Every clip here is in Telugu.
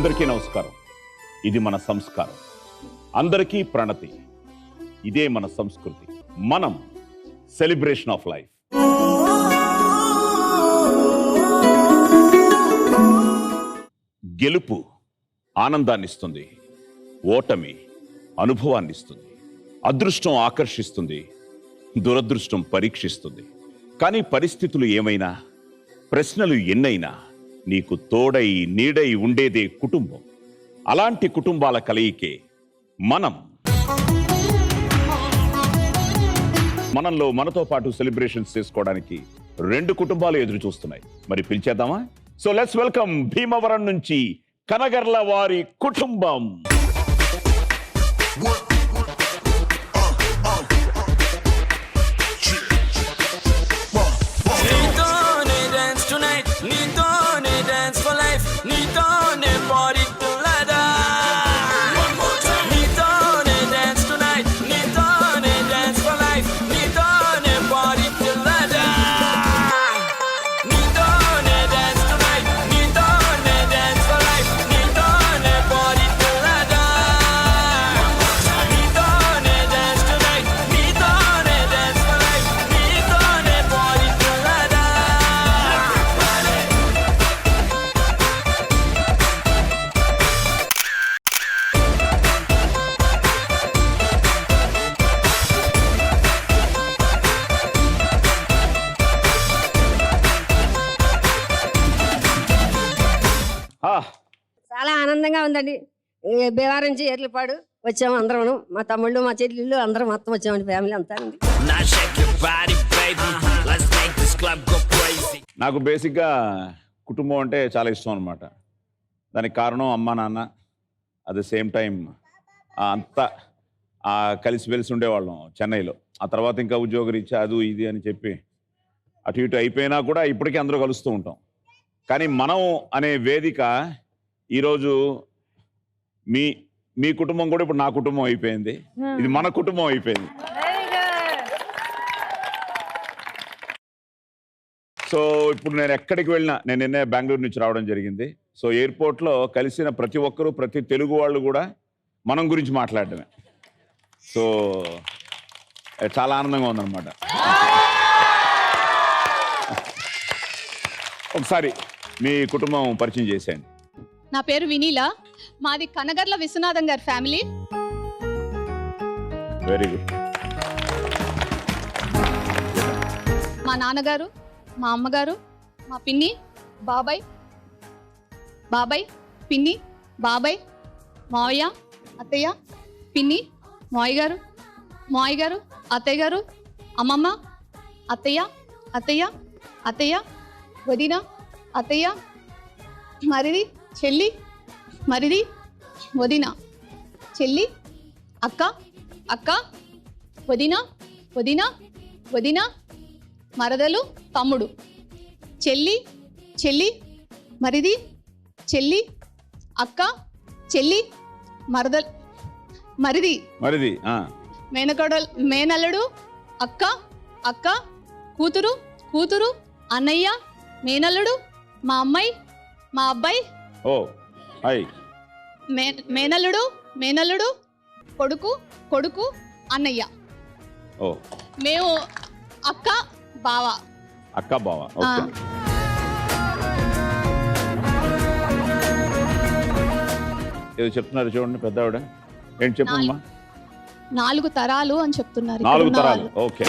అందరికీ నమస్కారం. ఇది మన సంస్కారం, అందరికీ ప్రణతి. ఇదే మన సంస్కృతి. మనం సెలబ్రేషన్ ఆఫ్ లైఫ్. గెలుపు ఆనందాన్ని ఇస్తుంది, ఓటమి అనుభవాన్ని ఇస్తుంది, అదృష్టం ఆకర్షిస్తుంది, దురదృష్టం పరీక్షిస్తుంది. కానీ పరిస్థితులు ఏమైనా, ప్రశ్నలు ఎన్నైనా నీకు తోడై నీడై ఉండేదే కుటుంబం. అలాంటి కుటుంబాల కలయికే మనం. మనంలో మనతో పాటు సెలబ్రేషన్స్ చేసుకోవడానికి 2 కుటుంబాలు ఎదురు చూస్తున్నాయి. మరి పిలిచేద్దామా? సో లెట్స్ వెల్కమ్ భీమవరం నుంచి కనగర్ల వారి కుటుంబం. చాలా ఆనందంగా ఉందండి. భీమవరం నుంచి ఏర్లపాడు వచ్చాము అందరం, మా తమ్ముళ్ళు మా చెల్లెళ్ళు అందరం మొత్తం వచ్చామండి, ఫ్యామిలీ అంతా అండి. నాకు బేసిక్గా కుటుంబం అంటే చాలా ఇష్టం అనమాట. దానికి కారణం అమ్మ నాన్న. అట్ ద సేమ్ టైం అంతా కలిసి ఉండేవాళ్ళం చెన్నైలో. ఆ తర్వాత ఇంకా ఉద్యోగరీత్యా అది ఇది అని చెప్పి అటు ఇటు అయిపోయినా కూడా ఇప్పటికీ అందరూ కలుస్తూ ఉంటాం. కానీ మనం అనే వేదిక ఈరోజు మీ కుటుంబం కూడా ఇప్పుడు నా కుటుంబం అయిపోయింది. ఇది మన కుటుంబం అయిపోయింది. సో ఇప్పుడు నేను ఎక్కడికి వెళ్ళినా, నేను నిన్నే బెంగళూరు నుంచి రావడం జరిగింది. సో ఎయిర్పోర్ట్లో కలిసిన ప్రతి ఒక్కరూ, ప్రతి తెలుగు వాళ్ళు కూడా మనం గురించి మాట్లాడటమే. సో చాలా ఆనందంగా ఉందన్నమాట. ఒకసారి మీ కుటుంబం పరిచయం చేసేయండి. నా పేరు వినీల, మాది కనగర్ల విశ్వనాథం గారి ఫ్యామిలీ. Very good. మా నాన్నగారు, మా అమ్మగారు, మా పిన్ని, బాబాయ్, పిన్ని, బాబాయ్, మావయ్య, అత్తయ్య, పిన్ని, మావయ్య గారు, అత్తయ్య గారు, అమ్మమ్మ, అత్తయ్య, వదిన, అత్తయ్య, మరిది, చెల్లి, వదిన, చెల్లి, అక్క, వదిన, మరదలు, తమ్ముడు, చెల్లి, మరిది, చెల్లి, అక్క, చెల్లి, మరిది, మేనల్లుడు, అక్క, కూతురు, అన్నయ్య, మేనల్లుడు, మా అమ్మాయి, మా అబ్బాయి, మేనల్లుడు, కొడుకు, అన్నయ్య. మేము అక్క బావ. ఏదో చెప్తున్నారు చూడండి పెద్ద ఆవిడ. ఏంటి చెప్పమ్మా? 4 తరాలు అని చెప్తున్నారు. 4 తరాలు. ఓకే.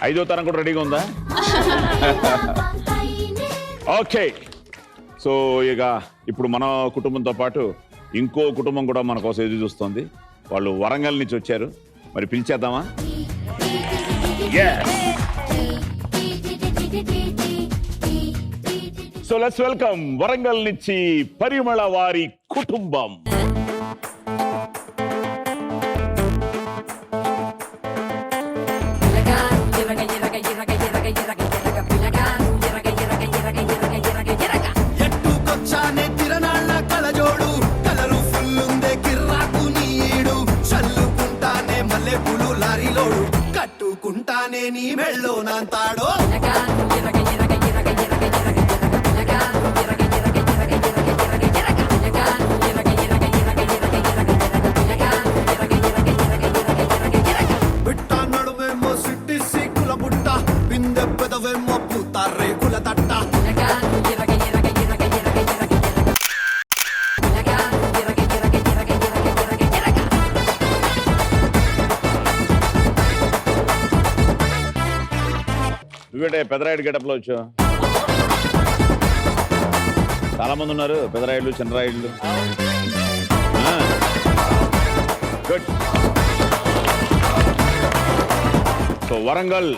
5వ తరం కూడా రెడీగా ఉందా? ఓకే. సో ఇక ఇప్పుడు మన కుటుంబంతో పాటు ఇంకో కుటుంబం కూడా మన కోసం ఎదురు చూస్తుంది. వాళ్ళు వరంగల్ నుంచి వచ్చారు. మరి పిలిచేద్దామా? సో లెట్స్ వెల్కమ్ వరంగల్ నుంచి పరిమళ వారి కుటుంబం. కట్టుకుంటానే నీ మెళ్ళో నాంతాడో నువ్వేంటే పెదరాయుడు గెటప్లో వచ్చావు? చాలా మంది ఉన్నారు పెదరాయుళ్ళు, చిన్నరాయుళ్ళు. గుడ్. సో వరంగల్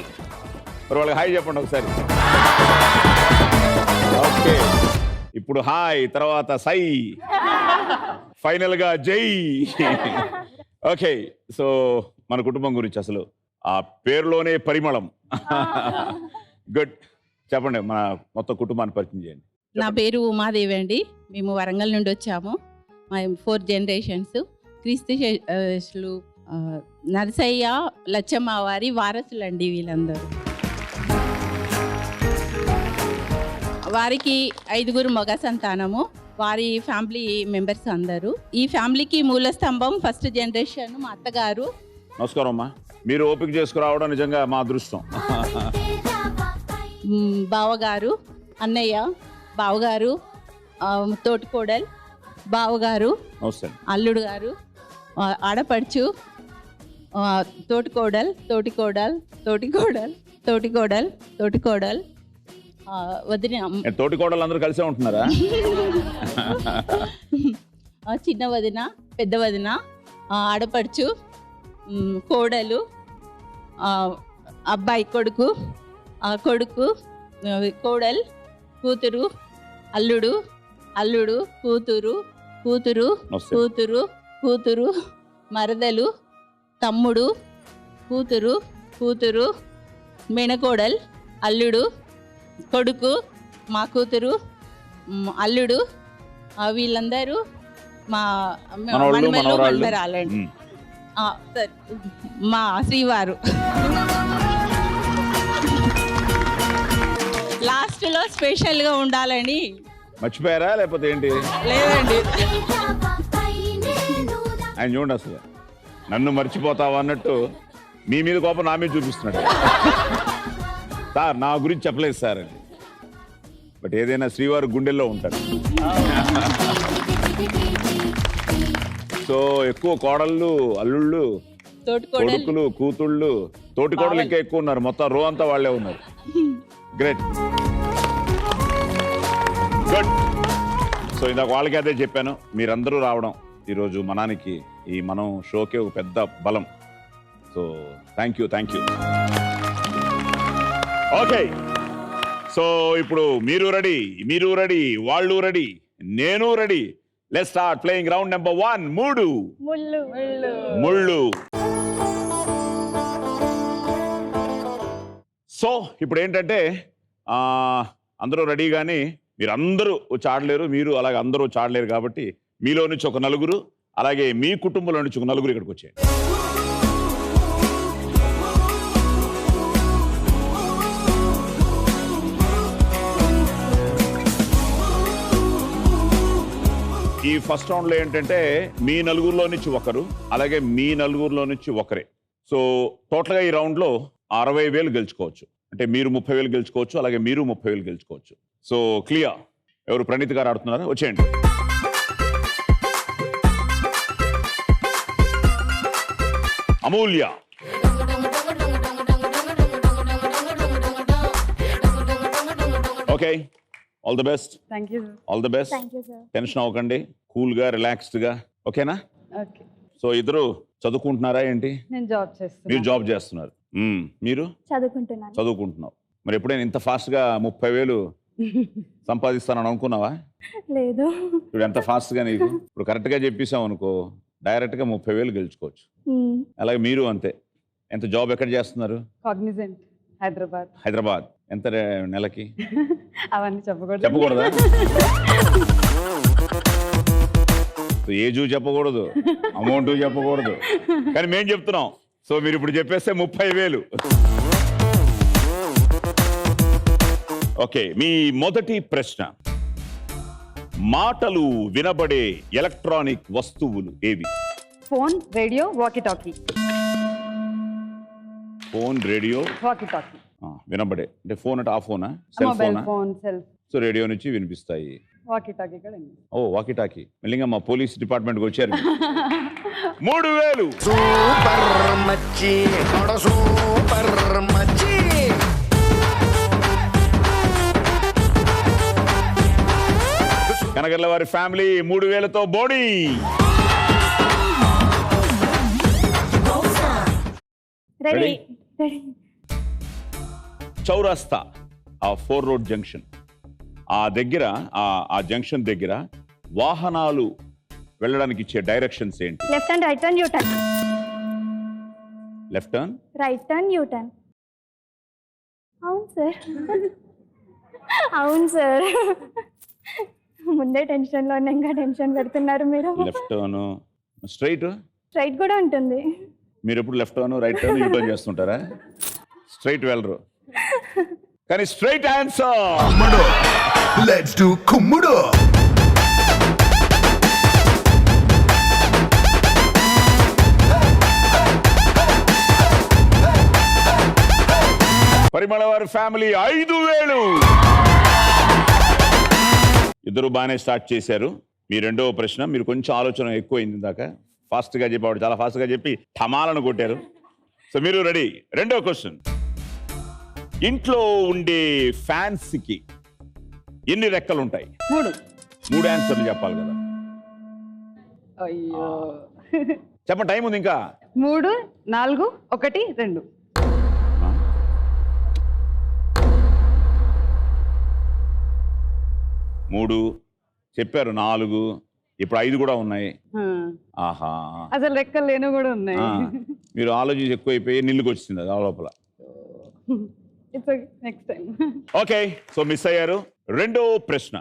మరి వాళ్ళకి హాయ్ చెప్పండి ఒకసారి. ఓకే, ఇప్పుడు హాయ్, తర్వాత సై, ఫైనల్ గా జై. ఓకే, సో మన కుటుంబం గురించి అసలు ఆ పేరులోనే పరిమళం. గుడ్, చెప్పండి మన మొత్తం కుటుంబాన్ని పరిచయం చేయండి. నా పేరు ఉమాదేవి అండి. మేము వరంగల్ నుండి వచ్చాము. మా 4 జనరేషన్స్. క్రీస్తు శేషులు నరసయ్య, లచ్చమ్మ వారి వారసులండి వీళ్ళందరూ. వారికి 5 మగ సంతానము. వారి ఫ్యామిలీ మెంబర్స్ అందరూ. ఈ ఫ్యామిలీకి మూల స్తంభం ఫస్ట్ జనరేషన్ మా అత్తగారు. నమస్కారం అమ్మా, మీరు ఓపిక చేసుకురావడం నిజంగా మా అదృష్టం. బావగారు, అన్నయ్య, బావగారు, తోటికోడలు, బావగారు, నమస్తే. అల్లుడు గారు, ఆడపడుచు, తోటికోడలు, తోటికోడలు, తోటికోడలు, తోటికోడలు, తోటికోడలు, వదిన, తోటి కోడలు అందరూ కలిసే ఉంటున్నారా? చిన్న వదిన, పెద్ద వదిన, ఆడపడుచు, కోడలు, అబ్బాయి కొడుకు, కొడుకు, కోడలు, కూతురు, అల్లుడు, అల్లుడు, కూతురు, కూతురు, కూతురు, కూతురు, మరదలు, తమ్ముడు, కూతురు, కూతురు, మేనకోడలు, అల్లుడు, కొడుకు, మా కూతురు, అల్లుడు, వీళ్ళందరూ మా మనవరాలండి. మా శ్రీవారు. లాస్ట్లో స్పెషల్గా ఉండాలని. మర్చిపోయారా లేకపోతే ఏంటి? లేదండి, ఆయన చూడండి, అసలు నన్ను మర్చిపోతావా అన్నట్టు మీ మీద కోపం నా మీద చూపిస్తున్నాడు. సార్ నా గురించి చెప్పలేదు సార్ అని. బట్ ఏదైనా శ్రీవారు గుండెల్లో ఉంటారు. సో ఎక్కువ కోడళ్ళు, అల్లుళ్ళు, కొడుకులు, కూతుళ్ళు, తోటి కోడలు ఇంకా ఎక్కువ ఉన్నారు. మొత్తం రో అంతా వాళ్ళే ఉన్నారు. Great, good. సో ఇందాక వాళ్ళకి అదే చెప్పాను, మీరందరూ రావడం ఈరోజు మనానికి, ఈ మనం షోకే ఒక పెద్ద బలం. So thank you, thank you. Okay, so ఇప్పుడు మీరు రెడీ, మీరు రెడీ, వాళ్ళు రెడీ, నేను ready. Let's start playing round number 1. ముళ్ళు. సో ఇప్పుడు ఏంటంటే అందరూ రెడీ, కానీ మీరు అందరూ వచ్చి ఆడలేరు, మీరు అలాగే అందరూ వచ్చి ఆడలేరు. కాబట్టి మీలో నుంచి ఒక నలుగురు, అలాగే మీ కుటుంబంలో నుంచి ఒక నలుగురు ఇక్కడికి వచ్చాయి. ఈ ఫస్ట్ రౌండ్ లో ఏంటంటే మీ నలుగురిలో నుంచి ఒకరు, అలాగే మీ నలుగురిలో నుంచి ఒకరే. సో టోటల్ గా ఈ రౌండ్ లో 60,000 గెలుచుకోవచ్చు. అంటే మీరు 30,000 గెలుచుకోవచ్చు, అలాగే మీరు 30,000 గెలుచుకోవచ్చు. So clear. ఎవరు? ప్రణీత్ గారు ఆడుతున్నారా? వచ్చేయండి. Amulya, okay, all the best. Thank you. All the best. Tension అవ్వకండి, కూల్ గా, రిలాక్స్డ్ గా. ఓకేనా? ఓకే. సో ఇద్దరు చదువుకుంటున్నారా ఏంటి? నేను జాబ్ చేస్తున్నాను. మీరు జాబ్ చేస్తున్నారు, మీరు చదువుకుంటున్నావు. మరి ఎప్పుడైనా ఇంత ఫాస్ట్ గా 30,000 సంపాదిస్తానని అనుకున్నావా? లేదు. ఇప్పుడు ఎంత ఫాస్ట్ గా నీకు ఇప్పుడు కరెక్ట్ గా చెప్పేసాం అనుకో, డైరెక్ట్ గా 30,000 గెలుచుకోవచ్చు. అలాగే మీరు అంతే. ఎంత జాబ్ ఎక్కడ చేస్తున్నారు? కాగ్నిజెంట్, హైదరాబాద్. హైదరాబాద్. ఎంత నెలకి? అవన్నీ చెప్పకూడదు. చెప్పకూడదా? ఏజు చెప్పకూడదు, అమౌంట్ చెప్పకూడదు, కానీ మేము చెప్తున్నాం. సో మీరు ఇప్పుడు చెప్పేస్తే 30,000. ఓకే, మీ మొదటి ప్రశ్న. మాటలు వినబడే ఎలక్ట్రానిక్ వస్తువులు ఏవి? Phone, radio, walkie talkie. Phone, radio, walkie talkie. వినబడే అంటే ఫోన్ అంటే ఆ ఫోనా? సెల్ మొబైల్ ఫోనా? Phone, cell. సో రేడియో నుంచి వినిపిస్తాయి. వాకీ టాకీ కూడా. ఓ, వాకీ టాకీ. మళ్ళీ మా పోలీస్ డిపార్ట్మెంట్కి వచ్చారు. 3,000. సూపర్ మచ్చి, సూపర్ మచ్చి. కనగర్ల వారి ఫ్యామిలీ 3000తో బోడీ. రెడీ చౌరస్తా, ఆ 4 రోడ్ జంక్షన్, ఆ దగ్గర ఆ జంక్షన్ దగ్గర వాహనాలు వెళ్ళడానికి ఇచ్చే డైరెక్షన్స్ ఏంటి? Left and right turn U turn. Left turn, right turn U turn. అవును సార్, అవును సార్. ముందే టెన్షన్లో ఉన్నా, ఇంకా టెన్షన్ పెడుతున్నారు మీరు. Left turn, straight. స్ట్రైట్ కూడా ఉంటుంది. మీరు ఎప్పుడు left turn, right turn, U turn చేస్తుంటారా? స్ట్రైట్ వెళ్ళరు. కానీ స్ట్రైట్ ఆన్సర్. లెట్స్ డు కుమ్ముడు. పరిమళ వారి ఫ్యామిలీ 5000. ఇద్దరు బాగానే స్టార్ట్ చేశారు. మీ రెండవ ప్రశ్న, మీరు కొంచెం ఆలోచన ఎక్కువైంది దాకా. ఫాస్ట్గా చెప్పాడు, చాలా ఫాస్ట్గా చెప్పి ఠమాలను కొట్టారు. సో మీరు రెడీ. రెండో క్వశ్చన్, ఇంట్లో ఉండే ఫ్యాన్స్కి ఎన్ని రెక్కలు ఉంటాయి? 3 ఆన్సర్లు చెప్పాలి కదా. అయ్యో, చెప్పండి, టైం ఉంది ఇంకా. 3, 4, 1, 2. 3 చెప్పారు, 4, ఇప్పుడు 5 కూడా ఉన్నాయి. ఆహా, అసలు రెక్కలు లేను కూడా ఉన్నాయి. మీరు ఆలోచించి ఎక్కువైపోయి నిల్లుకి వచ్చింది అది ఆ లోపల. It's next time. Okay, so miss అయ్యారు. రెండో ప్రశ్న,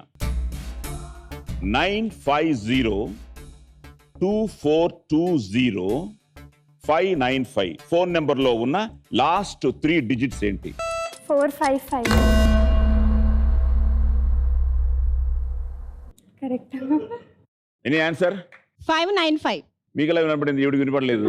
9502420595 ఫోన్ నెంబర్లో ఉన్న లాస్ట్ 3 డిజిట్స్ ఏంటి? 455. కరెక్ట్. Any answer? 595. మీకు ఎలా వినపడింది? ఎవడికి వినపడలేదు.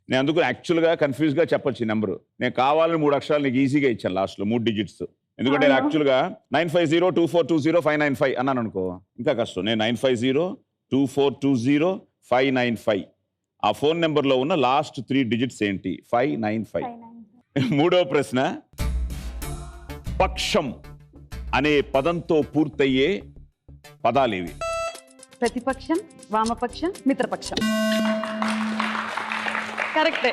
నేను అందుకు యాక్చువల్గా కన్ఫ్యూజ్గా చెప్పొచ్చు ఈ నెంబరు. నేను కావాలని 3 అక్షరాలు నీకు ఈజీగా ఇచ్చాను లాస్ట్లో, 3 డిజిట్స్. ఎందుకంటే యాక్చువల్గా 9502420595 అన్నాను అనుకో, ఇంకా కష్టం. నేను 9502420595 ఆ ఫోన్ నెంబర్లో ఉన్న లాస్ట్ 3 డిజిట్స్ ఏంటి? 595. మూడో ప్రశ్న, పక్షం అనే పదంతో పూర్తయ్యే పదాలేవి? ప్రతిపక్షం, వామపక్షం, మిత్రపక్షం. కరెక్టే.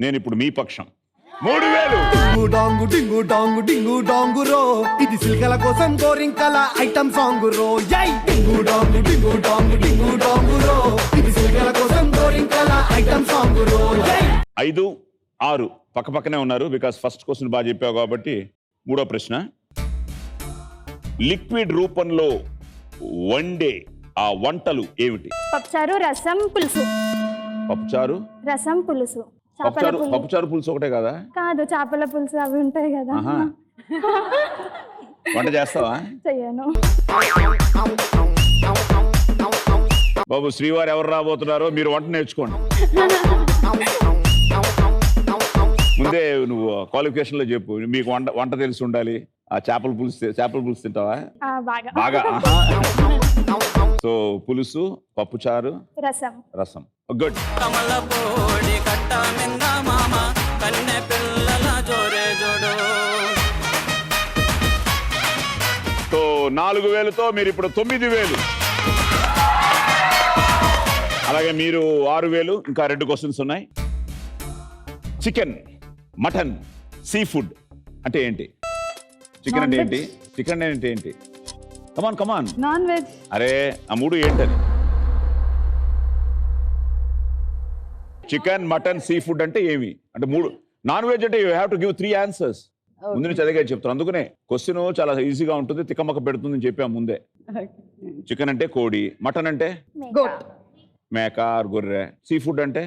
నేను ఇప్పుడు మీ పక్షం. 3000. డింగు డాంగు డింగు డాంగు డింగు డాంగు రో, ఇది సిల్కల కోసం గోరింకల ఐటమ్ సాంగ్ రో. యై డింగు డాంగు డింగు డాంగు డింగు డాంగు రో, ఇది సిల్కల కోసం గోరింకల ఐటమ్ సాంగ్ రో. యై 5, 6 పక్క పక్కనే ఉన్నారు, బికాస్ ఫస్ట్ క్వశ్చన్ బాగా చెప్పావు కాబట్టి. మూడో ప్రశ్న, లిక్విడ్ రూపంలో వండే ఆ వంటలు ఏమిటి? పప్పుచారు, రసం, పులుసు. పప్పుచారు, రసం, పులుసు. చేపల పప్పుచారు, పులుసు పప్పుచారు పులుసు ఒకటే కదా? కాదు, చేపల పులుసు అవి ఉంటాయి కదా. ఆహా. వంట చేస్తావా? చెయ్యను. బాబు, శ్రీవారు ఎవరు రాబోతున్నారో మీరు వంట నేర్చుకోండి. ముందే నువ్వు క్వాలిఫికేషన్లో చెప్పు, మీకు వంట తెలిసి ఉండాలి. ఆ చేపల పులుసు తింటావా? బాగా. సో పులుసు, పప్పుచారు, రసం. గుడ్. సో 4000తో మీరు ఇప్పుడు 9000. అలాగే మీరు 6000. ఇంకా 2 క్వశ్చన్స్ ఉన్నాయి. చికెన్, మటన్, సీ ఫుడ్ అంటే ఏంటి? చికెన్ అంటే ఏంటి? చికెన్ అంటే ఏంటి? కమాన్. Non veg. అరే, ఆ 3 ఏంటని? చికెన్, మటన్, సీ ఫుడ్ అంటే ఏమి? అంటే 3. నాన్ వెజ్ అంటే you have to give 3 answers. ముందు నుంచి చదిగా చెప్తాను, అందుకనే క్వశ్చన్ చాలా ఈజీగా ఉంటుంది, తిక్కమక్క పెడుతుంది అని చెప్పాము ముందే. చికెన్ అంటే కోడి, మటన్ అంటే గోట్, మేక, గొర్రె, సీ ఫుడ్ అంటే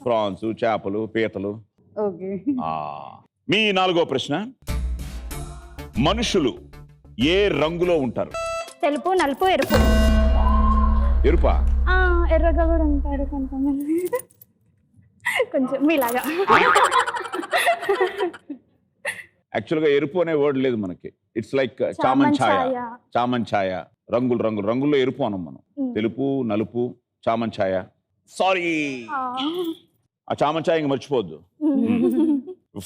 ప్రాన్స్, చేపలు, పీతలు. ఓకే. మీ 4వ ప్రశ్న, మనుషులు ఏ రంగులో ఉంటారు? తెలుపు, నలుపు, ఎరుపు. ఎరుపా? ఎర్రగా కూడా ఉంటారు కొంతమంది, కొంచెం మీలాగా. యాక్చువల్గా ఎరుపు అనే వర్డ్ లేదు మనకి. ఇట్స్ లైక్ చామంచాయ. రంగుల్లో ఎరుపు అనం మనం. తెలుపు, నలుపు, చామంచాయ. సారీ, ఆ చామంచాయ ఇంక మర్చిపోవద్దు.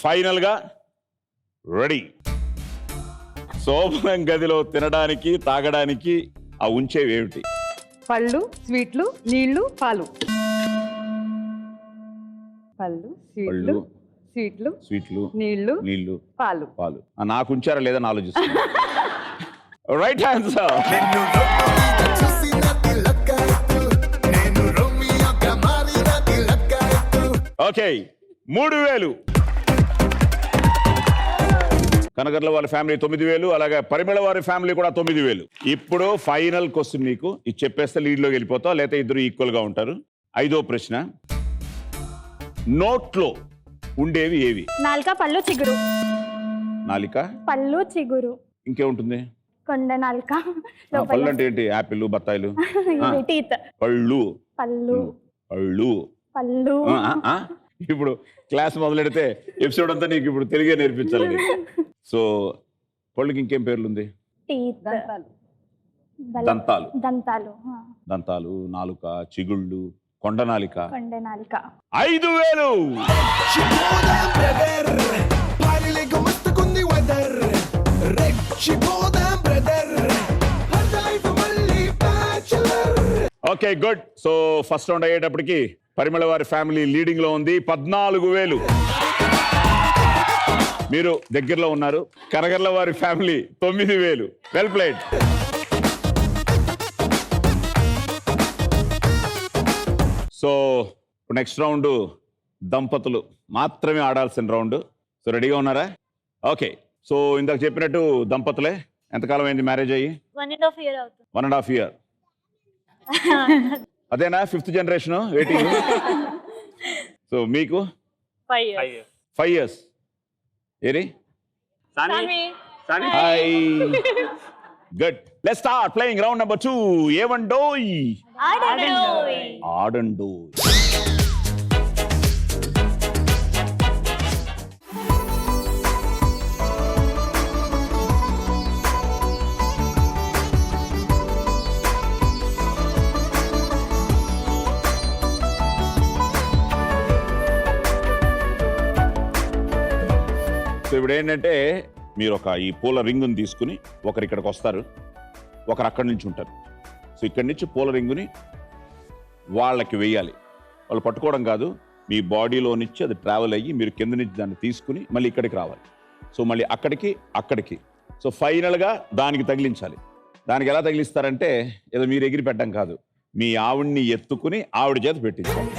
ఫైనల్ గా రెడీ. శోభనం గదిలో తినడానికి తాగడానికి ఆ ఉంచేవి ఏమిటి? పళ్ళు, స్వీట్లు, నీళ్లు, పాలు. పళ్ళు, స్వీట్లు, పళ్ళు, స్వీట్లు, స్వీట్లు, నీళ్లు, నీళ్లు, పాలు. పాలు. నాకు ఉంచారా లేదని ఆలోచిస్తున్నా. Right answer. ఓకే, 3000. కనగర్ల వారి ఫ్యామిలీ 9000, అలాగే పరిమళ వారి ఫ్యామిలీ కూడా 9000. ఇప్పుడు ఫైనల్ క్వశ్చన్ మీకు ఇది చెప్పేస్తే లీడ్లోకి వెళ్ళిపోతావు, లేకపోతే ఇద్దరు ఈక్వల్ గా ఉంటారు. 5వ ప్రశ్న, నోట్లో ఉండేవి ఏవి? నాలుక, పళ్ళు, చిగురు. నాలిక, పళ్ళు, చిగురు. ఇంకేముంటుంది? కొండ నాలుక. పళ్ళు అంటే ఏంటి? యాపిల్, బత్తాయిలు. టీత్. పళ్ళు, పళ్ళు, పళ్ళు. పళ్ళు. ఇప్పుడు క్లాస్ మొదలెడితే ఎపిసోడ్ అంతా నీకు ఇప్పుడు తెలుగే నేర్పించాలి. సో పళ్ళకి ఇంకేం పేర్లు ఉంది? టీత్. దంతాలు, దంతాలు. దంతాలు, నాలుక, చిగుళ్ళు, కొండనాలిక. కొండ నాలుక. 5000. Okay, good. So first round అయ్యేటప్పటికి పరిమళ వారి ఫ్యామిలీ లీడింగ్ లో ఉంది, 14,000. మీరు దగ్గరలో ఉన్నారు. కనగర్ల వారి family 9,000. Well played. So next round దంపతులు మాత్రమే ఆడాల్సిన రౌండ్. సో రెడీగా ఉన్నారా? ఓకే. సో ఇందాక చెప్పినట్టు దంపతులే. ఎంతకాలం అయింది మ్యారేజ్ అయ్యి? 1.5 year అవుతుంది. 1.5 year. అదేనా 5th జనరేషన్ వెయిటింగ్? సో మీకు 5 years. ఏరి? Hi. Good. Let's start playing round number 2. ఏవండోయ్ ఆడండోయ్. సో ఇప్పుడు ఏంటంటే మీరు ఈ పూల రింగుని తీసుకుని ఒకరు ఇక్కడికి వస్తారు, ఒకరు అక్కడి నుంచి ఉంటారు. సో ఇక్కడి నుంచి పూల రింగుని వాళ్ళకి వేయాలి. వాళ్ళు పట్టుకోవడం కాదు, మీ బాడీలో నుంచి అది ట్రావెల్ అయ్యి మీరు కింద నుంచి దాన్ని తీసుకుని మళ్ళీ ఇక్కడికి రావాలి. సో మళ్ళీ అక్కడికి. సో ఫైనల్గా దానికి తగిలించాలి. దానికి ఎలా తగిలిస్తారంటే ఏదో మీరు ఎగిరి పెట్టడం కాదు, మీ ఆవిడ్ని ఎత్తుకుని ఆవిడ చేత పెట్టించాలి.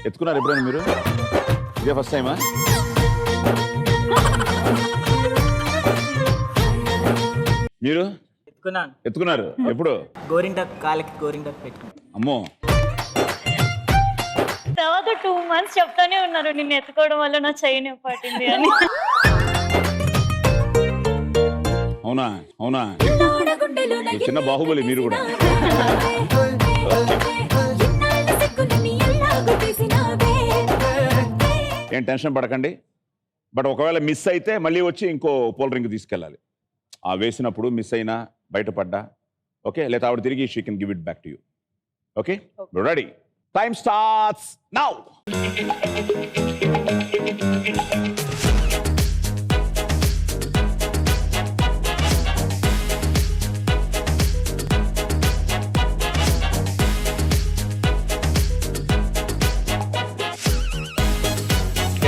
ఎత్తుకున్నారు ఎప్పుడైనా మీరు? ఇదే ఫస్ట్ టైమా? మీరు ఎత్తుకున్నారు? ఎప్పుడు? గోరింటాకు, కాలికి గోరింటాకు పెట్టుకున్నాను. అమ్మో, తర్వాత 2 months చెప్తానే ఉన్నారు నిన్ను ఎత్తుకోవడం వల్ల నా చైన్ పట్టింది అని. అవునా? చిన్న బాహుబలి మీరు కూడా. ఏం టెన్షన్ పడకండి. బట్ ఒకవేళ మిస్ అయితే మళ్ళీ వచ్చి ఇంకో పూల రింగ్ తీసుకెళ్ళాలి. ఆ వేసినప్పుడు మిస్ అయినా బయటపడ్డా ఓకే, లేదా ఆవిడ తిరిగి she can give it back to you. Okay, ready? Time starts now.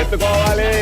ఎత్తుకోవాలి.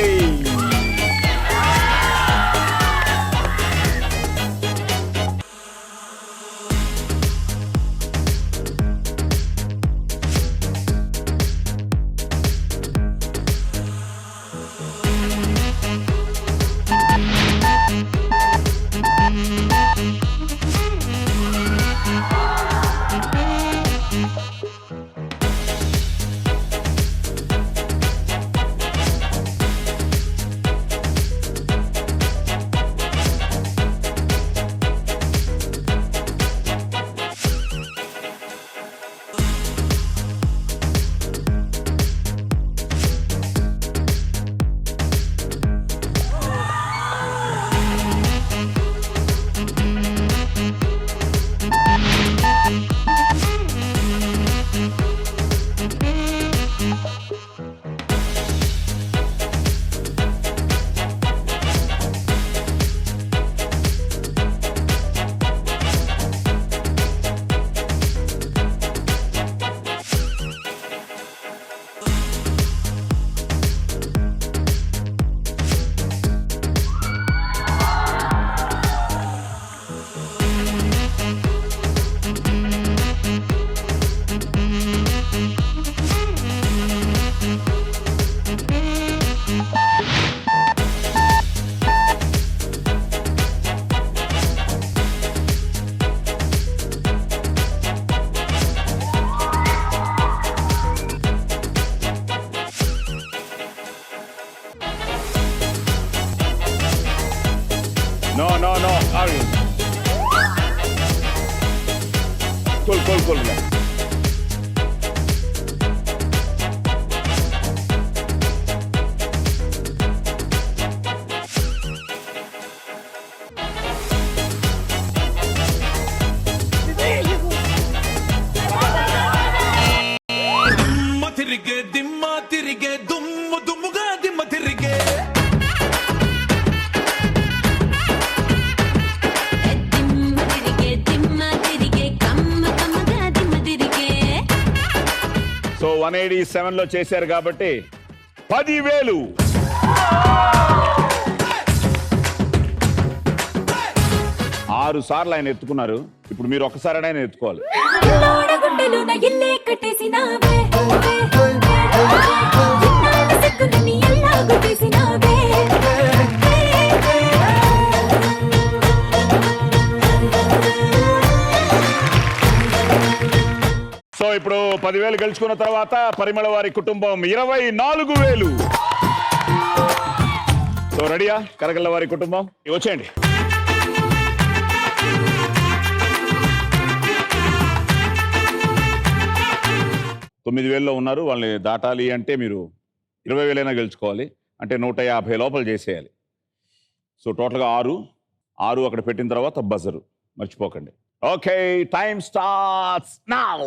కూల్. దిమ్మ తిరిగే దుమ్ముగా దిమ్మ తిరిగే సో 187 లో చేశారు కాబట్టి 10,000. ఆరు సార్లు ఆయన ఎత్తుకున్నారు. ఇప్పుడు మీరు ఒక్కసారి ఆయన ఎత్తుకోవాలి. సో ఇప్పుడు 10,000 గెలుచుకున్న తర్వాత పరిమళ వారి కుటుంబం 24,000. సో రెడీయా కనగల్ల వారి కుటుంబం? వచ్చేయండి. తొమ్మిది వేలలో ఉన్నారు. వాళ్ళని దాటాలి అంటే మీరు 20,000 గెలుచుకోవాలి. అంటే 150 లోపల చేసేయాలి. సో టోటల్గా 6 అక్కడ పెట్టిన తర్వాత బజరు మర్చిపోకండి. Okay, time starts now.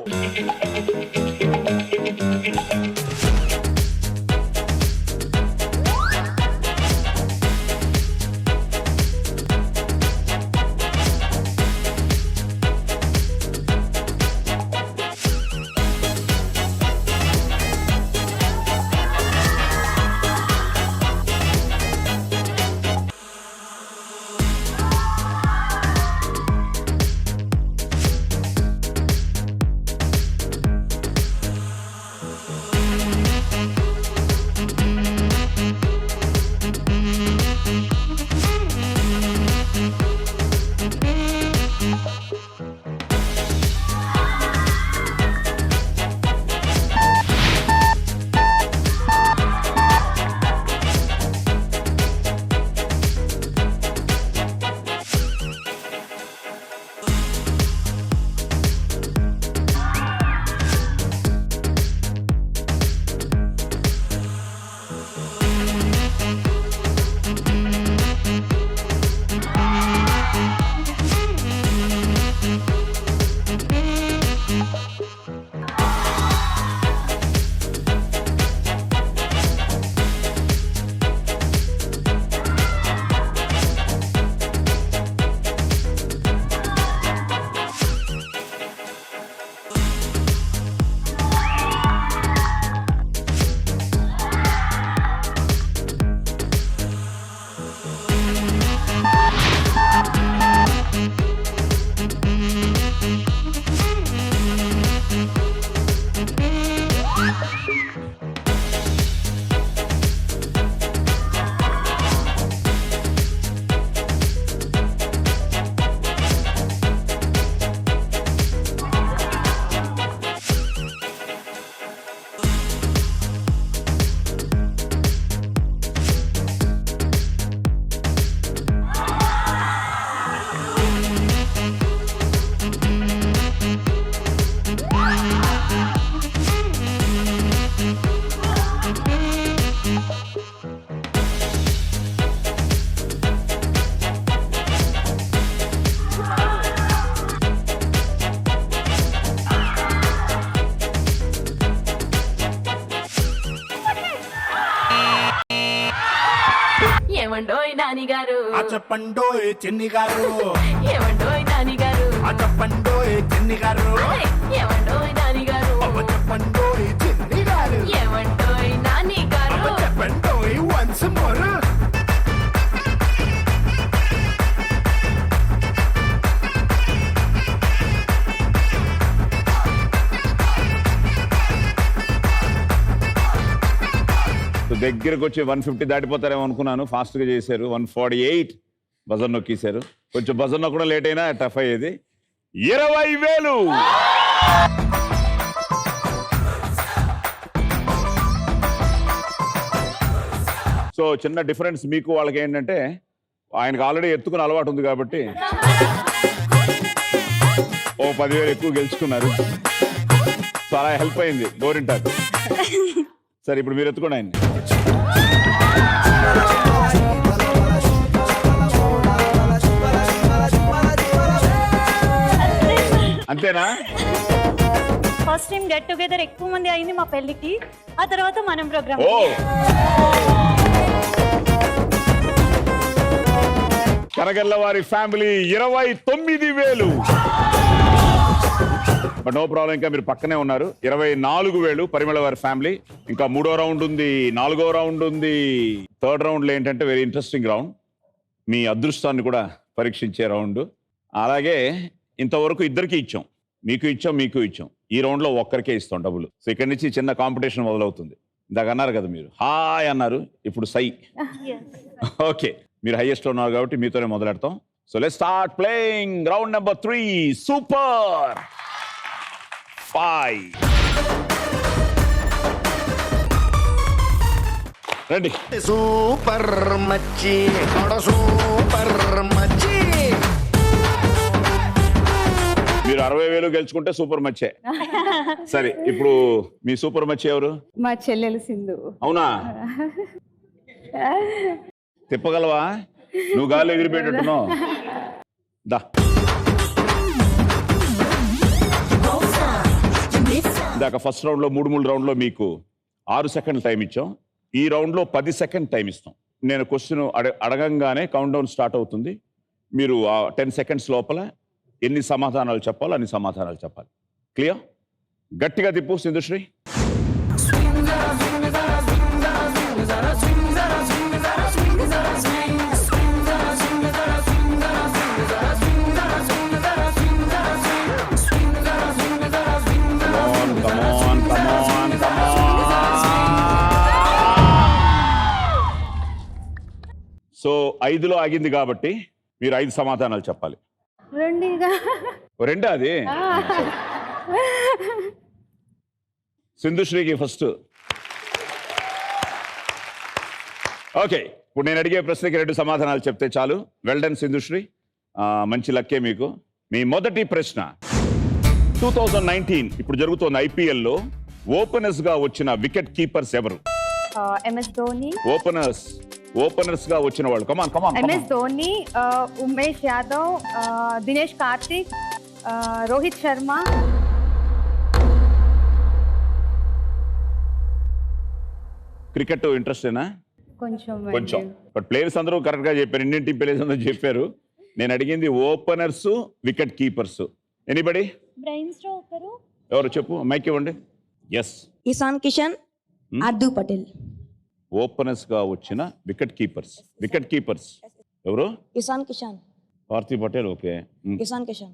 ఏమండోయ్ నాని గారు చెప్పండోయ్ చిన్ని గారు ఏమండోయ్ నాని గారు చెప్పండోయ్ చిన్ని గారు ఏమండోయ్ నాని గారు చెప్పండోయ్ చిన్ని గారు ఏమండోయ్ నాని గారు చెప్పండోయ్ వన్స్ మోర్. దగ్గరకు వచ్చి 150 దాటిపోతారేమో అనుకున్నాను. ఫాస్ట్గా చేశారు. 148 బజర్ నొక్కేశారు. కొంచెం బజర్ నొక్కడం లేట్ అయినా టఫ్ అయ్యేది. 20,000. సో చిన్న డిఫరెన్స్ మీకు వాళ్ళకి ఏంటంటే ఆయనకు ఆల్రెడీ ఎత్తుకుని అలవాటు ఉంది కాబట్టి ఓ 10,000 ఎక్కువ గెలుచుకున్నారు. సో అలా హెల్ప్ అయింది గోరింటాకు. సరే ఇప్పుడు మీరు ఎత్తుకోండి ఆయన్ని. అంతేనా? ఫస్ట్ టైం గెట్ టుగెదర్ ఎక్కువ మంది అయింది మా పెళ్ళికి, ఆ తర్వాత మనం ప్రోగ్రామ్. ఓ కనగల్ల వారి ఫ్యామిలీ 29,000. బట్ నో ప్రాబ్లం, ఇంకా మీరు పక్కనే ఉన్నారు. 24,000 పరిమళ వారి ఫ్యామిలీ. ఇంకా 3వ రౌండ్ ఉంది, 4వ రౌండ్ ఉంది. 3rd రౌండ్లో ఏంటంటే వెరీ ఇంట్రెస్టింగ్ రౌండ్, మీ అదృష్టాన్ని కూడా పరీక్షించే రౌండ్. అలాగే ఇంతవరకు ఇద్దరికి ఇచ్చాం, మీకు ఇచ్చాం, మీకు ఇచ్చాం. ఈ రౌండ్లో ఒక్కరికే ఇస్తాం డబ్బులు. సో ఇక్కడి నుంచి చిన్న కాంపిటీషన్ మొదలవుతుంది. ఇందాక అన్నారు కదా మీరు హాయ్ అన్నారు, ఇప్పుడు సై. ఓకే, మీరు హైయెస్ట్ లో ఉన్నారు కాబట్టి మీతోనే మొదలెడతాం. So let's start playing round number 3 super 5. రండి. సూపర్ మచ్చి సూపర్ మచ్చి. మీరు 60,000 గెలుచుకుంటే సూపర్ మచ్చే. సరే, ఇప్పుడు మీ సూపర్ మచ్చే ఎవరు? మా చెల్లెలు సింధు. అవునా? తిప్పగలవా? నువ్వు గాలి ఎగిరిపోయేటట్టున్నావు. దా ఇందాక ఫస్ట్ రౌండ్ లో 3 రౌండ్ లో మీకు 6 సెకండ్ల టైం ఇచ్చాం. ఈ రౌండ్ లో 10 సెకండ్ టైం ఇస్తాం. నేను క్వశ్చన్ అడగంగానే కౌంట్ డౌన్ స్టార్ట్ అవుతుంది. మీరు 10 సెకండ్స్ లోపల ఎన్ని సమాధానాలు చెప్పాలో అన్ని సమాధానాలు చెప్పాలి. క్లియర్? గట్టిగా తిప్పు సింధుశ్రీ. సో 5లో ఆగింది కాబట్టి మీరు 5 సమాధానాలు చెప్పాలి. రెండా అది? సింధుశ్రీకి ఫస్ట్. ఓకే, ఇప్పుడు నేను అడిగే ప్రశ్నకి 2 సమాధానాలు చెప్తే చాలు. వెల్ డన్ సింధుశ్రీ, మంచి లక్కే మీకు. మీ మొదటి ప్రశ్న, 2019 ఇప్పుడు జరుగుతున్న ఐపీఎల్లో ఓపెనర్స్ గా వచ్చిన వికెట్ కీపర్స్ ఎవరు? MS ధోని. ఓపెనర్స్ గా వచ్చిన వాళ్ళు. కమాన్ కమాన్. MS ధోని, ఉమేష్ యాదవ్, దినేష్ కార్తిక్, రోహిత్ శర్మ. క్రికెట్ ఇంట్రెస్టేనా? కొంచెం. బట్ ప్లేయర్స్ అందరూ కరెక్ట్ గా చెప్పారు. ఇండియన్ టీం ప్లేయర్స్ అందరూ చెప్పారు. నేను అడిగింది ఓపెనర్స్, వికెట్ కీపర్స్. ఎనీబడి? బ్రైన్ స్ట్రోకర్. ఎవరు చెప్పు, మైక్ ఇవ్వండి. ఎస్. ఇషాన్ కిషన్, హార్దిక్ పటేల్. ఓపెనర్స్ గా వచ్చిన వికెట్ కీపర్స్ ఎవరు? Ishan Kishan, Parthiv Patel. Okay. Ishan Kishan,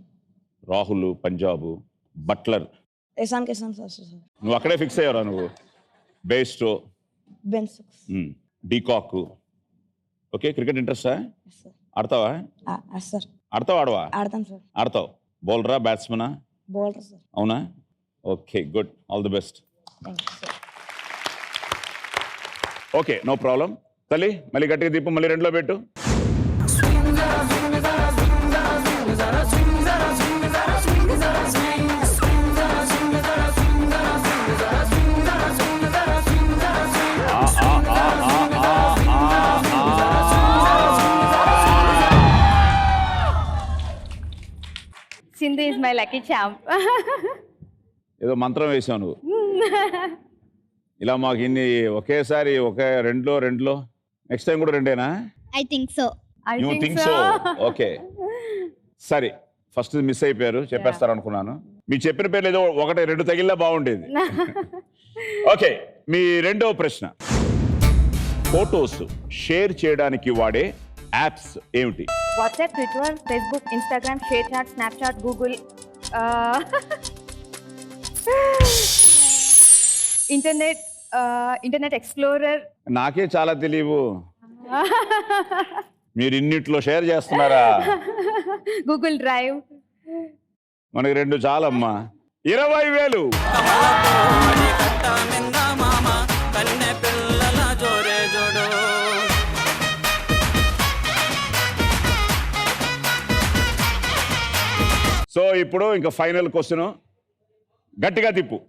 Rahul Punjab, Buttler. Ishan Kishan sir. నువ్వు అక్కడే ఫిక్స్ అయ్యారా నువ్వు? Bairstow, Ben Stokes, de Kock. Okay, cricket ఇంట్రెస్టా? ఆడతావా? సార్. ఆడతావా ఆడవా? ఆడతాను సార్. ఆడతావు. బౌలరా బ్యాట్స్మనా? Bowler sir. అవునా? Okay, good, all the best. Okay, no problem. తల్లి మళ్ళీ గట్టిగా దీపం మళ్ళీ 2లో పెట్టు. Sindhu is my lucky champ. ఏదో మంత్రం వేసావు నువ్వు. ఇలా మాకు ఇన్ని ఒకేసారి రెండులో నెక్స్ట్ టైం కూడా 2ఏనా? I think so. You think so? Okay, సరే. ఫస్ట్ మిస్ అయిపోయారు, చెప్పేస్తారు అనుకున్నాను. మీరు చెప్పిన పేర్లు ఏదో 1-2 తగిలినా బాగుండేది. ఓకే, మీ రెండవ ప్రశ్న, ఫోటోస్ షేర్ చేయడానికి వాడే యాప్స్ ఏమిటి? WhatsApp, Twitter, Facebook, Instagram, ShareChat, Snapchat, Google, Internet Explorer. నాకే చాలా తెలియవు, మీరు ఇన్నిట్లో షేర్ చేస్తున్నారా? Google Drive. మనకి 2 చాలమ్మా. 20,000. సో ఇప్పుడు ఇంకా ఫైనల్ క్వశ్చన్, గట్టిగా తిప్పు.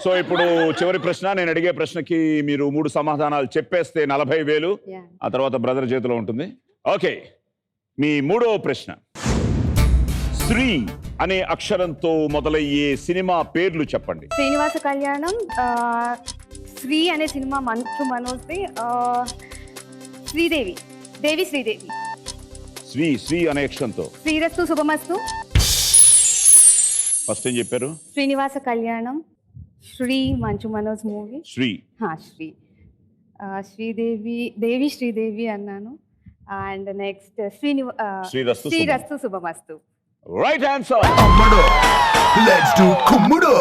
సో ఇప్పుడు చివరి ప్రశ్న, నేను అడిగే ప్రశ్నకి మీరు 3 సమాధానాలు చెప్పేస్తే 40,000, ఆ తర్వాత బ్రదర్ చేతిలో ఉంటుంది. ఓకే, మీ 3వ ప్రశ్న, శ్రీ అనే అక్షరంతో మొదలయ్యే సినిమా పేర్లు చెప్పండి. శ్రీనివాస కళ్యాణం, శ్రీ అనే సినిమా మంచు మనోజ్ది, శ్రీదేవి, దేవి శ్రీదేవి. శ్రీ అనే అక్షరంతో. శ్రీరస్తు శుభమస్తు. ఫస్ట్ ఏం చెప్పారు? శ్రీనివాస కళ్యాణం, శ్రీ మంచు మనోజ్ మూవీ. శ్రీ శ్రీదేవి, దేవి శ్రీదేవి అన్నాను. And next Srirastu Subhamastu. Right answer. Let's do కుమ్ముడు.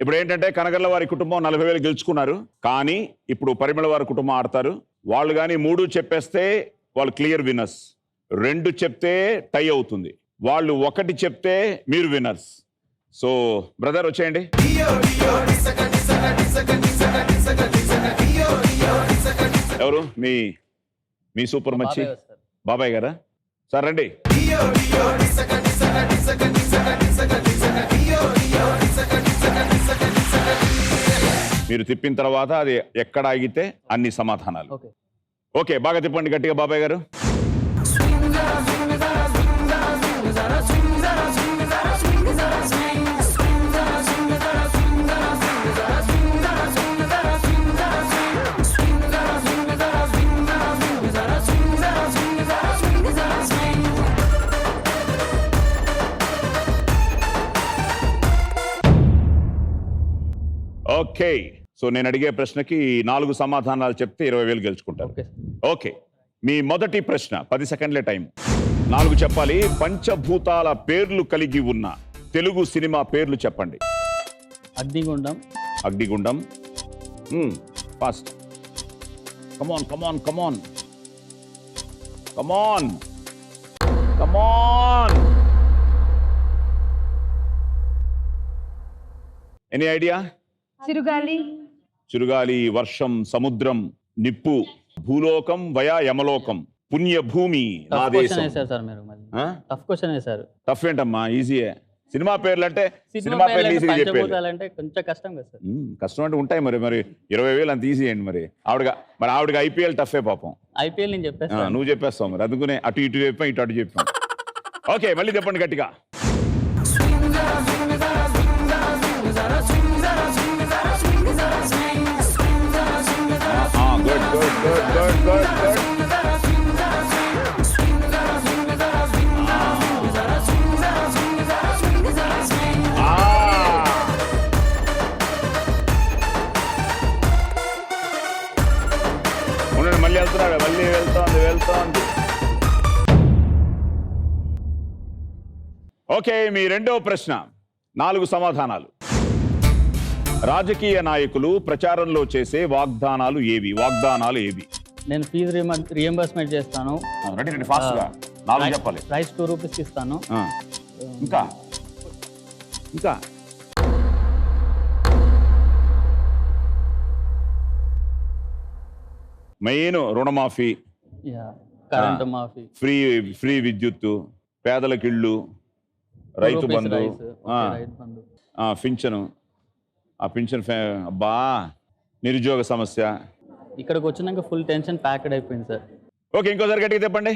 ఇప్పుడు ఏంటంటే కనగర్ల వారి కుటుంబం 40,000 గెలుచుకున్నారు, కానీ ఇప్పుడు పరిమళ వారి కుటుంబం ఆడతారు. వాళ్ళు కానీ 3 చెప్పేస్తే వాళ్ళు క్లియర్ విన్నర్స్, 2 చెప్తే టై అవుతుంది, వాళ్ళు 1 చెప్తే మీరు విన్నర్స్. సో బ్రదర్ వచ్చేయండి. ఎవరు మీ సూపర్ మచ్చి? బాబాయ్ గారా? సార్ రండి. మీరు తిప్పిన తర్వాత అది ఎక్కడ ఆగితే అన్ని సమాధానాలు. ఓకే, బాగా తిప్పండి గట్టిగా బాబాయ్ గారు. ఓకే, సో నేను అడిగే ప్రశ్నకి 4 సమాధానాలు చెప్తే 20,000 గెలుచుకుంటారు. ఓకే, మీ మొదటి ప్రశ్న 10 సెకండ్లే టైం. 4 చెప్పాలి. పంచభూతాల పేర్లు కలిగి ఉన్న తెలుగు సినిమా పేర్లు చెప్పండి. Agnigundam. Fast. Come on. Any idea? Chirugali, Varsham, సముద్రం, నిప్పు, భూలోకం వయా యమలోకం, పుణ్యభూమి, నా దేశం. టఫ్ ఏంటమ్మా, ఈజీయే. సినిమా పేర్లు అంటే సినిమా పేర్లు ఈజీగా చెప్పేది. కొంచెం కష్టం కదా సార్. కష్టం అంటే ఉంటాయి మరి 20,000 అంత ఈజీ అండి. మరి ఆవిడకి ఐపీఎల్ టఫే పాపం. ఐపీఎల్ నేను చెప్పేస్తాను, నువ్వు చెప్పేస్తావు మరి, అందుకునే అటు చెప్పాం, ఇటు చెప్పాం. ఓకే, మళ్ళీ చెప్పండి గట్టిగా. గుడ్. మళ్ళీ వెళ్తున్నాడు, మళ్ళీ వెళ్తోంది. ఓకే, మీ 2వ ప్రశ్న, 4 సమాధానాలు. రాజకీయ నాయకులు ప్రచారంలో చేసే వాగ్దానాలు ఏవి? నేను ఫీజు రియంబర్స్మెంట్ చేస్తాను. ఫాస్ట్ గా 4 చెప్పాలి. రైస్ 2 రూపీస్ ఇస్తాను. ఇంకా మెయిన్ రుణమాఫీ, కరెంట్ మాఫీ, ఫ్రీ విద్యుత్తు, పేదలకు ఇళ్ళు, రైతు బంధు, పింఛను, ఆ పింఛన్ అబ్బా, నిరుద్యోగ సమస్య. ఇక్కడికి వచ్చినాక ఫుల్ టెన్షన్ ప్యాక్డ్ అయిపోయింది సార్. ఓకే, ఇంకోసారి గట్టిగా చెప్పండి.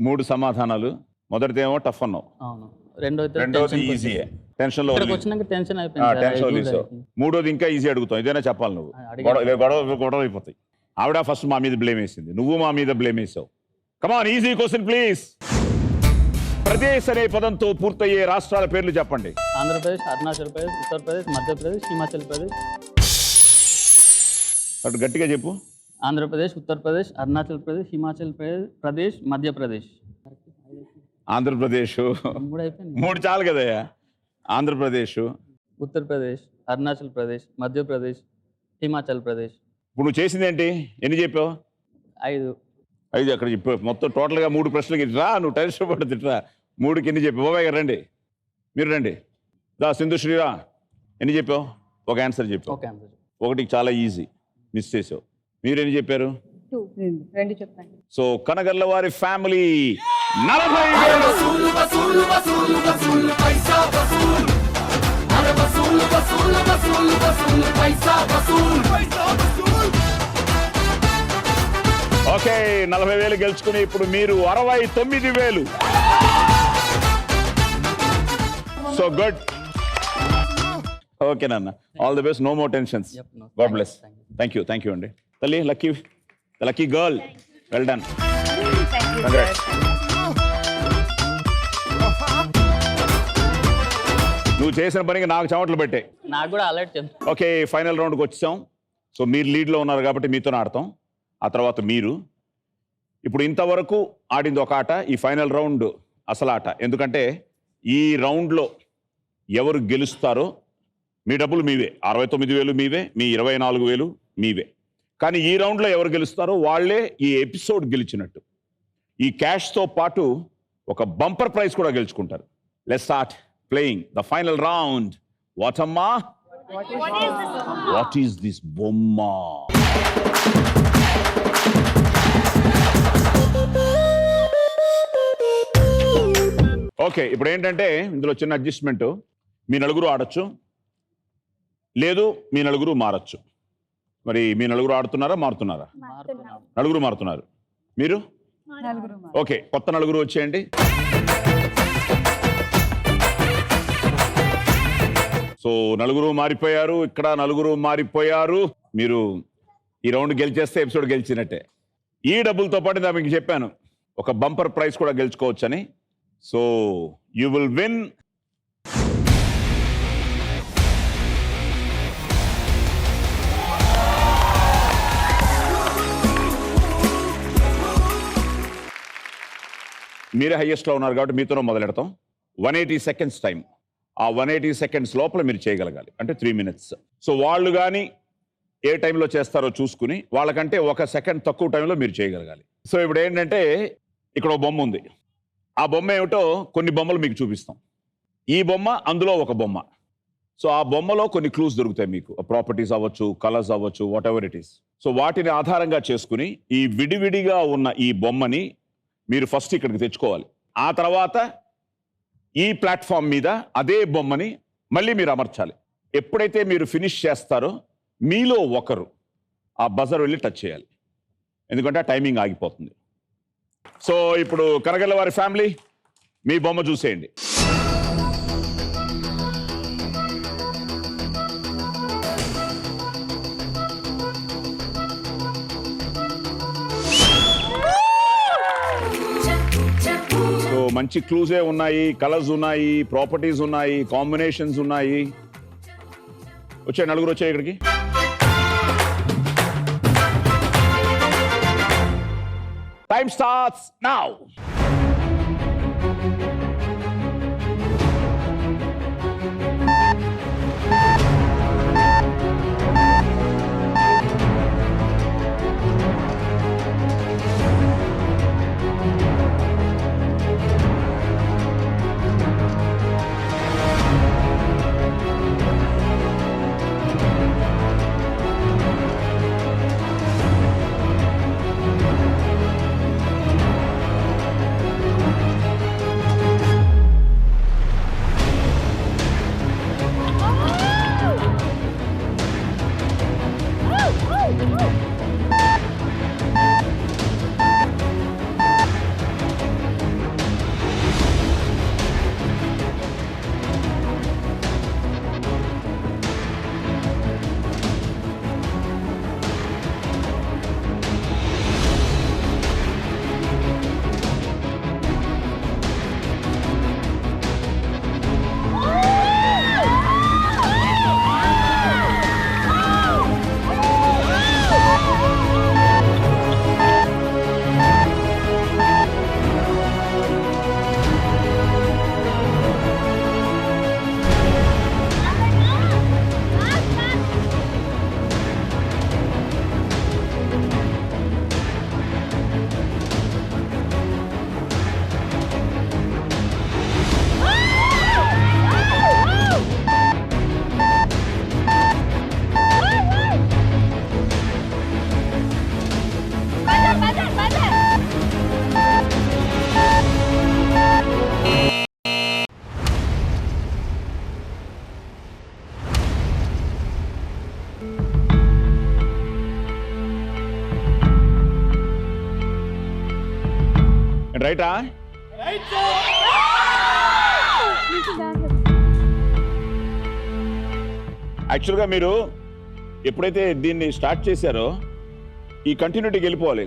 మూడు సమాధానాలు. మొదటిదేమో టఫ్ అన్నావు, అవును. రెండోది రెండోది ఈజీయే, టెన్షన్లో ఇక్కడికి వచ్చినాక టెన్షన్ అయిపోయింది టెన్షన్ సార్. వదిలేసావు. మూడోది ఇంకా ఈజీ అడుగుతావు, ఇదేనా చెప్పాలి నువ్వు. అడిగాను. గొడవ అయిపోతాయి. ఆవిడ ఫస్ట్ మా మీద బ్లేమ్ వేసింది, నువ్వు మా మీద బ్లేమ్ వేసావు. కమాన్, ఈజీ క్వశ్చన్ ప్లీజ్. ప్రదేశ్ అనే పదంతో పూర్తయ్యే రాష్ట్రాల పేర్లు చెప్పండి. ఆంధ్రప్రదేశ్, అరుణాచల్ ప్రదేశ్, ఉత్తరప్రదేశ్, మధ్యప్రదేశ్, హిమాచల్ ప్రదేశ్. అటు గట్టిగా చెప్పు. ఆంధ్రప్రదేశ్, ఉత్తరప్రదేశ్, అరుణాచల్ ప్రదేశ్, హిమాచల్ ప్రదేశ్, మధ్యప్రదేశ్. ఆంధ్రప్రదేశ్ మూడు అయిపోయింది. 3 చాలు కదయ్యా. ఆంధ్రప్రదేశ్, ఉత్తరప్రదేశ్, అరుణాచల్ ప్రదేశ్, మధ్యప్రదేశ్, హిమాచల్ ప్రదేశ్. ఇప్పుడు నువ్వు చేసింది ఏంటి? ఎన్ని చెప్పావు? 5. 5 అక్కడ చెప్పావు. మొత్తం టోటల్గా 3 ప్రశ్నలకి రా, నువ్వు టెన్షన్ పడి తిట్రా. 3కి ఎన్ని చెప్పావు? బాబాయ్ గారు రండి, మీరు రండి. దా సింధు శ్రీరా, ఎన్ని చెప్పావు? ఒక ఆన్సర్ చెప్పావు. Okay answer. 1కి చాలా ఈజీ, మిస్ చేసావు. మీరు ఎన్ని చెప్పారు? 2 చెప్పండి. సో కనగర్ల వారి ఫ్యామిలీ 40 ఓకే, 40,000 గెలుచుకుని ఇప్పుడు మీరు 69,000. So good. ఓకే నాన్న, all the best, no more tensions. God bless. Thank you అండి. తల్లి lucky girl, well done. Congrats. నువ్వు చేసిన పనికి నాకు చెమటలు పెట్టాయి. నాకు కూడా అలర్ట్ చెప్పు. ఓకే, ఫైనల్ రౌండ్కి వచ్చాం. సో మీరు లీడ్లో ఉన్నారు కాబట్టి మీతో ఆడతాం. ఆ తర్వాత మీరు. ఇప్పుడు ఇంతవరకు ఆడింది ఒక ఆట, ఈ ఫైనల్ రౌండ్ అసలు ఆట. ఎందుకంటే ఈ రౌండ్లో ఎవరు గెలుస్తారో మీ డబ్బులు మీవే, 69,000 మీవే, మీ 24,000 మీవే. కానీ ఈ రౌండ్లో ఎవరు గెలుస్తారో వాళ్ళే ఈ ఎపిసోడ్ గెలిచినట్టు. ఈ క్యాష్తో పాటు ఒక బంపర్ ప్రైజ్ కూడా గెలుచుకుంటారు. Let's start playing the final round. వాటమ్మా, వాట్ ఈస్ దిస్ బొమ్మ? ఓకే, ఇప్పుడు ఏంటంటే ఇందులో చిన్న అడ్జస్ట్మెంట్. మీ నలుగురు ఆడొచ్చు, లేదు మీ నలుగురు మారచ్చు. మరి మీ నలుగురు ఆడుతున్నారా, మారుతున్నారా? నలుగురు మారుతున్నారు. మీరు? ఓకే, కొత్త నలుగురు వచ్చేయండి. సో నలుగురు మారిపోయారు, ఇక్కడ నలుగురు మారిపోయారు. మీరు ఈ రౌండ్ గెలిచేస్తే ఎపిసోడ్ గెలిచినట్టే. ఈ డబ్బులతో పాటు నేను మీకు చెప్పాను ఒక బంపర్ ప్రైజ్ కూడా గెలుచుకోవచ్చని. సో యూ విల్ విన్ మీరే హైయెస్ట్లో ఉన్నారు కాబట్టి మీతోనే మొదలెడతాం. 180 seconds టైం. ఆ 180 seconds లోపల మీరు చేయగలగాలి, అంటే 3 minutes. సో వాళ్ళు కానీ ఏ టైంలో చేస్తారో చూసుకుని వాళ్ళకంటే 1 second తక్కువ టైంలో మీరు చేయగలగాలి. సో ఇప్పుడు ఏంటంటే ఇక్కడ ఒక బొమ్మ ఉంది. ఆ బొమ్మ ఏమిటో కొన్ని బొమ్మలు మీకు చూపిస్తాం. ఈ బొమ్మ, అందులో ఒక బొమ్మ. సో ఆ బొమ్మలో కొన్ని క్లూస్ దొరుకుతాయి మీకు, ప్రాపర్టీస్ అవ్వచ్చు, కలర్స్ అవ్వచ్చు, what ever it is. So వాటిని ఆధారంగా చేసుకుని ఈ విడివిడిగా ఉన్న ఈ బొమ్మని మీరు ఫస్ట్ ఇక్కడికి తెచ్చుకోవాలి. ఆ తర్వాత ఈ ప్లాట్ఫామ్ మీద అదే బొమ్మని మళ్ళీ మీరు అమర్చాలి. ఎప్పుడైతే మీరు ఫినిష్ చేస్తారో మీలో ఒకరు ఆ బజర్ వెళ్ళి టచ్ చేయాలి, ఎందుకంటే ఆ టైమింగ్ ఆగిపోతుంది. సో ఇప్పుడు కనగల్ల వారి ఫ్యామిలీ మీ బొమ్మ చూసేయండి. సో మంచి క్లూజే ఉన్నాయి, కలర్స్ ఉన్నాయి, ప్రాపర్టీస్ ఉన్నాయి, కాంబినేషన్స్ ఉన్నాయి. వచ్చే నలుగురు వచ్చాయి ఇక్కడికి. Time starts now. రైటా? యాక్చువల్గా మీరు ఎప్పుడైతే దీన్ని స్టార్ట్ చేశారో ఈ కంటిన్యూటీకి వెళ్ళిపోవాలి.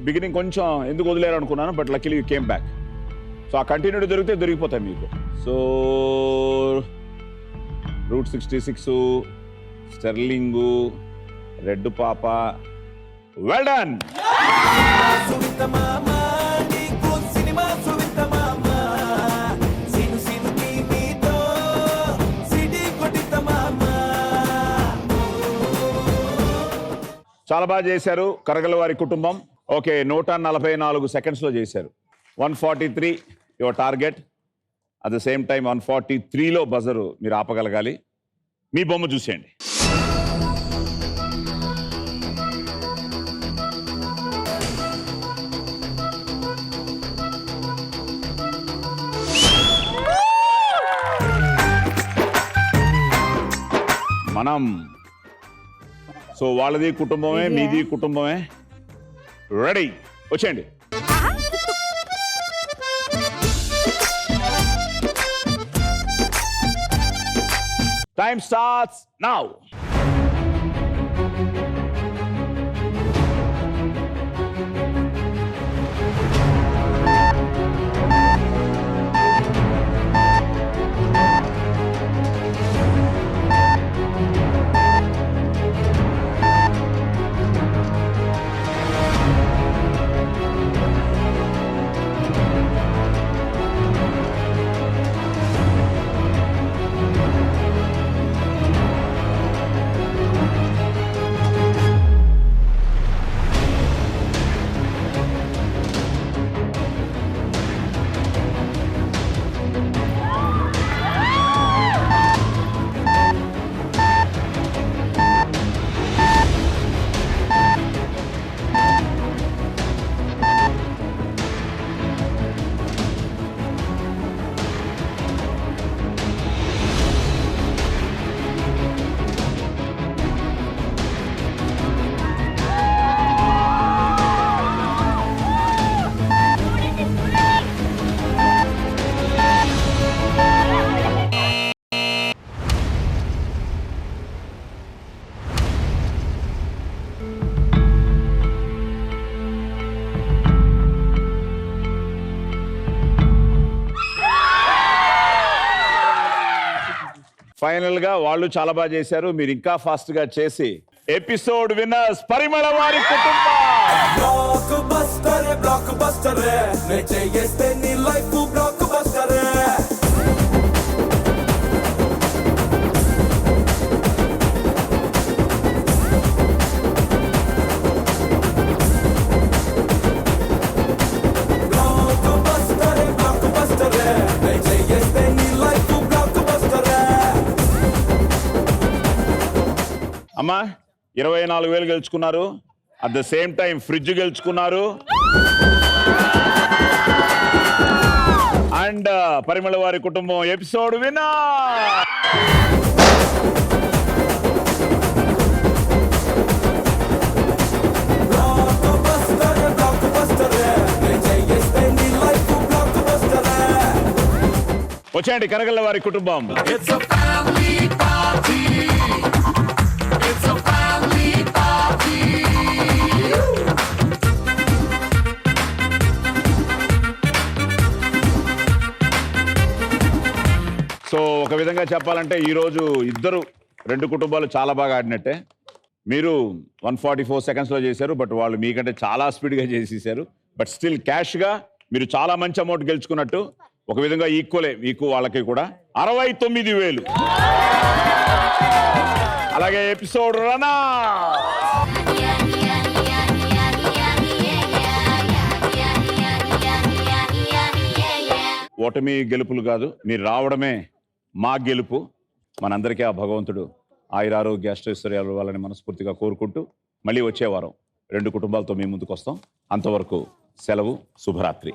బిగినింగ్ కొంచెం ఎందుకు వదిలేరు అనుకున్నాను, but luckily you came back. So ఆ కంటిన్యూటీ దొరికితే దొరికిపోతాయి మీకు. సో రూట్ 66, స్టెర్లింగు, రెడ్ పాప, వెల్ డన్. చాలా బాగా చేశారు కరగల వారి కుటుంబం. ఓకే, 144 సెకండ్స్లో చేశారు. 143 your target. At the same time 143లో బజరు మీరు ఆపగలగాలి. మీ బొమ్మ చూసేయండి. మనం సో వాళ్ళది కుటుంబమే, మీది కుటుంబమే. రెడీ, వచ్చేయండి. Time starts now. ఫైనల్ గా వాళ్ళు చాలా బాగా చేశారు. మీరు ఇంకా ఫాస్ట్ గా చేసి ఎపిసోడ్ విన్నర్స్ పరిమళ వారి కుటుంబం. బ్లాక్ బస్టర్ చేస్తే నీ లైఫ్ బ్లాక్ బస్టర్. అమ్మా 24,000 గెలుచుకున్నారు. At the same time fridge గెలుచుకున్నారు. అండ్ పరిమళ వారి కుటుంబం ఎపిసోడ్ విన్నర్. వచ్చేయండి కరగల్ల వారి కుటుంబం. సో ఒక విధంగా చెప్పాలంటే ఈరోజు రెండు కుటుంబాలు చాలా బాగా ఆడినట్టే. మీరు 144 సెకండ్స్లో చేశారు, బట్ వాళ్ళు మీకంటే చాలా స్పీడ్గా చేసేసారు. బట్ స్టిల్ క్యాష్గా మీరు చాలా మంచి అమౌంట్ గెలుచుకున్నట్టు. ఒక విధంగా ఈక్వలే మీకు వాళ్ళకి కూడా 69,000. అలాగే ఎపిసోడ్ రనా. ఓటమి గెలుపులు కాదు, మీరు రావడమే మా గెలుపు. మనందరికీ ఆ భగవంతుడు ఆయురారోగ్య అష్టైశ్వర్యాలు వాళ్ళని మనస్ఫూర్తిగా కోరుకుంటూ మళ్ళీ వచ్చే వారం 2 కుటుంబాలతో మీ ముందుకు వస్తాం. అంతవరకు సెలవు, శుభరాత్రి.